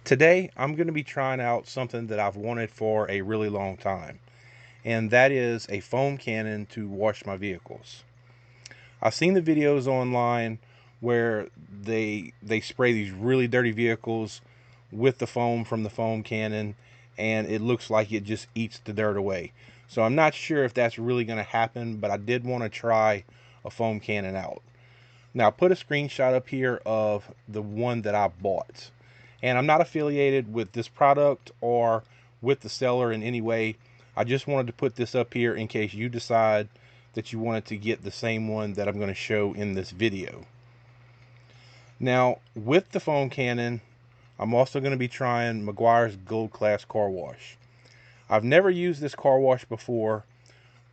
Today, I'm going to be trying out something that I've wanted for a really long time, and that is a foam cannon to wash my vehicles. I've seen the videos online where they spray these really dirty vehicles with the foam from the foam cannon, and it looks like it just eats the dirt away. So I'm not sure if that's really going to happen, but I did want to try a foam cannon out. Now, I put a screenshot up here of the one that I bought. And I'm not affiliated with this product or with the seller in any way. I just wanted to put this up here in case you decide that you wanted to get the same one that I'm going to show in this video. Now, with the foam cannon, I'm also going to be trying Meguiar'S Gold Class Car Wash. I've never used this car wash before,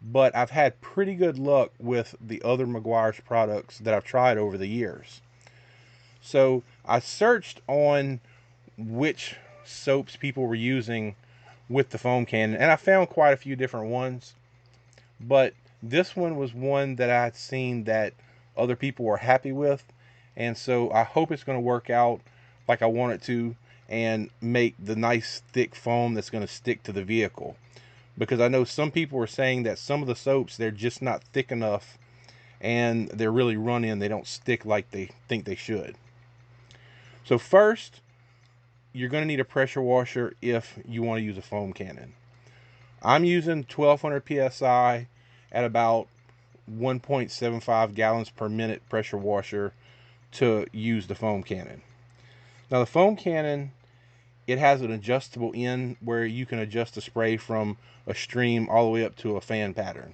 but I've had pretty good luck with the other Meguiar'S products that I've tried over the years. So I searched on which soaps people were using with the foam cannon, and I found quite a few different ones, but this one was one that I had seen that other people were happy with, and so I hope it's going to work out like I want it to and make the nice thick foam that's going to stick to the vehicle, because I know some people were saying that some of the soaps, they're just not thick enough and they're really runny and they don't stick like they think they should. So first, you're going to need a pressure washer if you want to use a foam cannon. I'm using 1200 psi at about 1.75 gallons per minute pressure washer to use the foam cannon. Now the foam cannon, it has an adjustable end where you can adjust the spray from a stream all the way up to a fan pattern.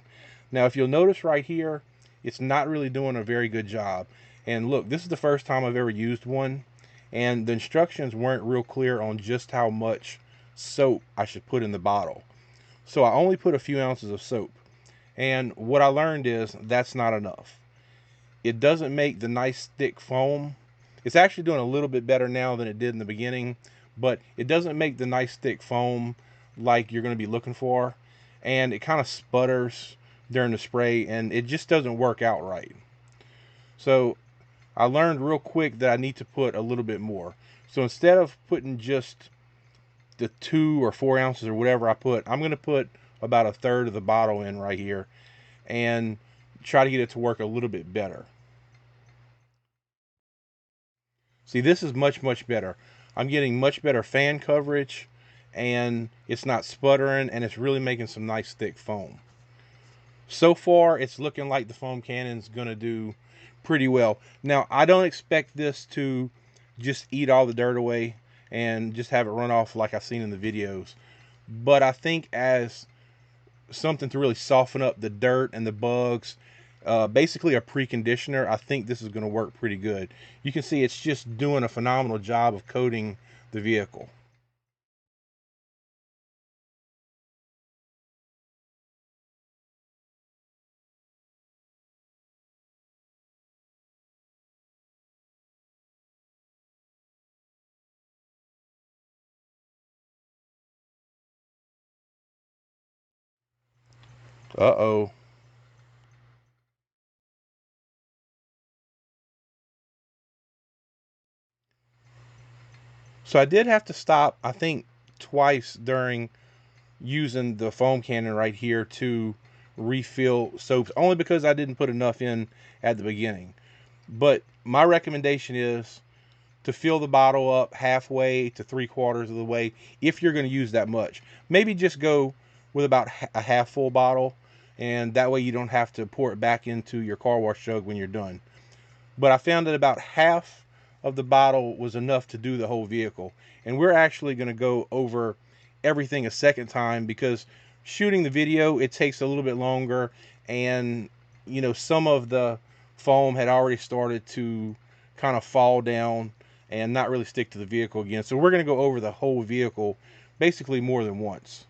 Now if you'll notice right here, it's not really doing a very good job. And look, this is the first time I've ever used one, and the instructions weren't real clear on just how much soap I should put in the bottle. So I only put a few ounces of soap. And what I learned is that's not enough. It doesn't make the nice thick foam. It's actually doing a little bit better now than it did in the beginning, but it doesn't make the nice thick foam like you're going to be looking for. And it kind of sputters during the spray, and it just doesn't work out right. So I learned real quick that I need to put a little bit more. So instead of putting just the 2 or 4 ounces or whatever I put, I'm going to put about a third of the bottle in right here and try to get it to work a little bit better. See, this is much better. I'm getting much better fan coverage, and it's not sputtering, and it's really making some nice thick foam. So far, it's looking like the foam cannon's gonna do pretty well. Now, I don't expect this to just eat all the dirt away and just have it run off like I've seen in the videos. But I think as something to really soften up the dirt and the bugs, basically a preconditioner, I think this is going to work pretty good. You can see it's just doing a phenomenal job of coating the vehicle. Uh-oh. So I did have to stop, I think, twice during using the foam cannon right here to refill soaps, only because I didn't put enough in at the beginning. But my recommendation is to fill the bottle up halfway to 3/4 of the way if you're going to use that much. Maybe just go with about a half full bottle, and that way you don't have to pour it back into your car wash jug when you're done. But I found that about half of the bottle was enough to do the whole vehicle. And we're actually going to go over everything a second time, because shooting the video, it takes a little bit longer, and some of the foam had already started to kind of fall down and not really stick to the vehicle again. So we're going to go over the whole vehicle basically more than once.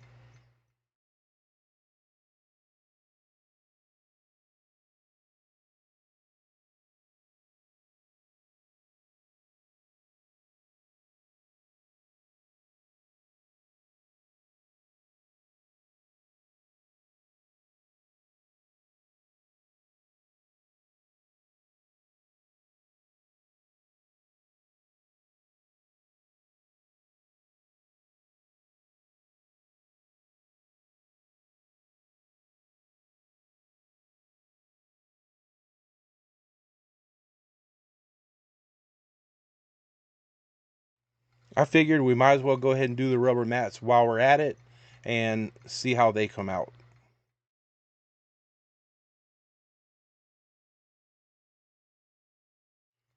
I figured we might as well go ahead and do the rubber mats while we're at it and see how they come out.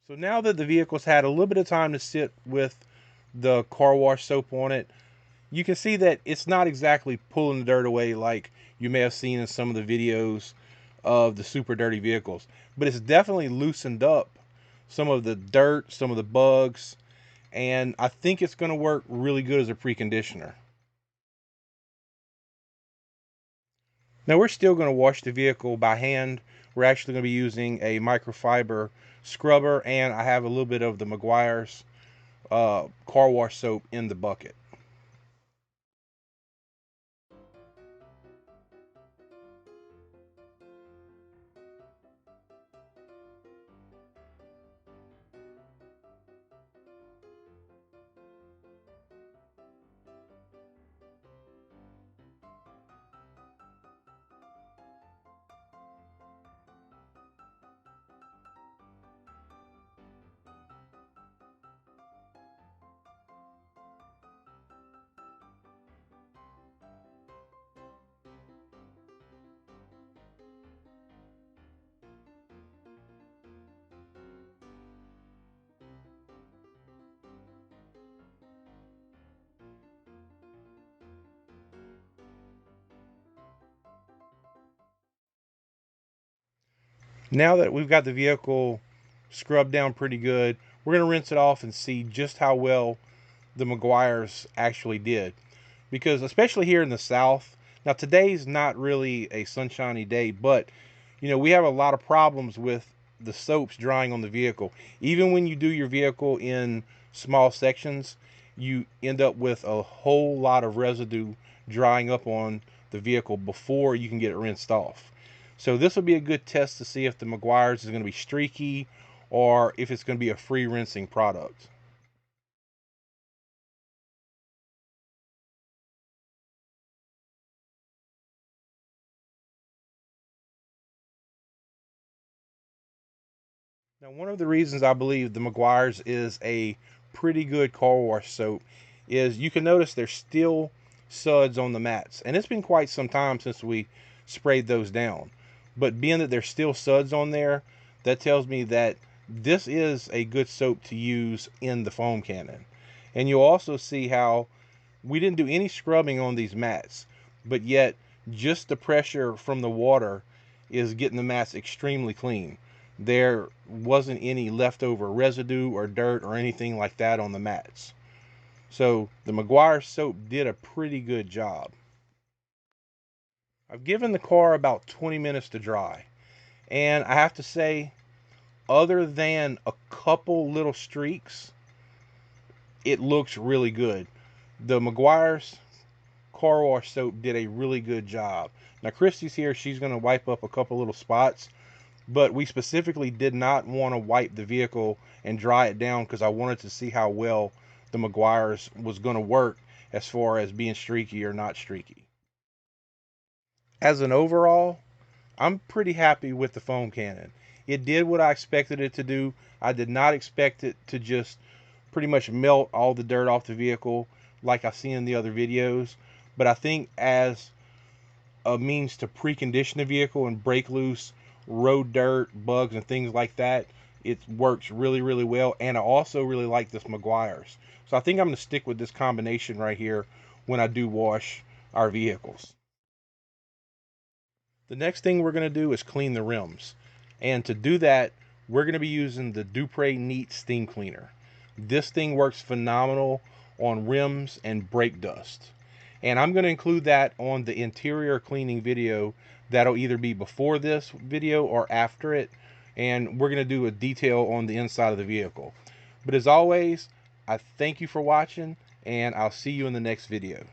So now that the vehicle's had a little bit of time to sit with the car wash soap on it, you can see that it's not exactly pulling the dirt away like you may have seen in some of the videos of the super dirty vehicles, but it's definitely loosened up some of the dirt, some of the bugs, and I think it's going to work really good as a preconditioner. Now we're still going to wash the vehicle by hand. We're actually going to be using a microfiber scrubber, and I have a little bit of the Meguiar's car wash soap in the bucket. Now that we've got the vehicle scrubbed down pretty good, we're going to rinse it off and see just how well the Meguiar's actually did. Because especially here in the South, now today's not really a sunshiny day, but we have a lot of problems with the soaps drying on the vehicle. Even when you do your vehicle in small sections, you end up with a whole lot of residue drying up on the vehicle before you can get it rinsed off. So this will be a good test to see if the Meguiar's is going to be streaky or if it's going to be a free rinsing product. Now, one of the reasons I believe the Meguiar's is a pretty good car wash soap is you can notice there's still suds on the mats. And it's been quite some time since we sprayed those down. But being that there's still suds on there, that tells me that this is a good soap to use in the foam cannon. And you'll also see how we didn't do any scrubbing on these mats, but yet just the pressure from the water is getting the mats extremely clean. There wasn't any leftover residue or dirt or anything like that on the mats. So the Meguiar's soap did a pretty good job. I've given the car about 20 minutes to dry, and I have to say, other than a couple little streaks, it looks really good. The Meguiar's car wash soap did a really good job. Now Christy's here, she's going to wipe up a couple little spots, but we specifically did not want to wipe the vehicle and dry it down because I wanted to see how well the Meguiar's was going to work as far as being streaky or not streaky. As an overall, I'm pretty happy with the foam cannon. It did what I expected it to do. I did not expect it to just pretty much melt all the dirt off the vehicle like I've seen in the other videos. But I think as a means to precondition the vehicle and break loose road dirt, bugs, and things like that, it works really, really well. And I also really like this Meguiar's. So I think I'm going to stick with this combination right here when I do wash our vehicles. The next thing we're going to do is clean the rims. And to do that, we're going to be using the Dupre Neat Steam Cleaner. This thing works phenomenal on rims and brake dust. And I'm going to include that on the interior cleaning video that'll either be before this video or after it. And we're going to do a detail on the inside of the vehicle. But as always, I thank you for watching, and I'll see you in the next video.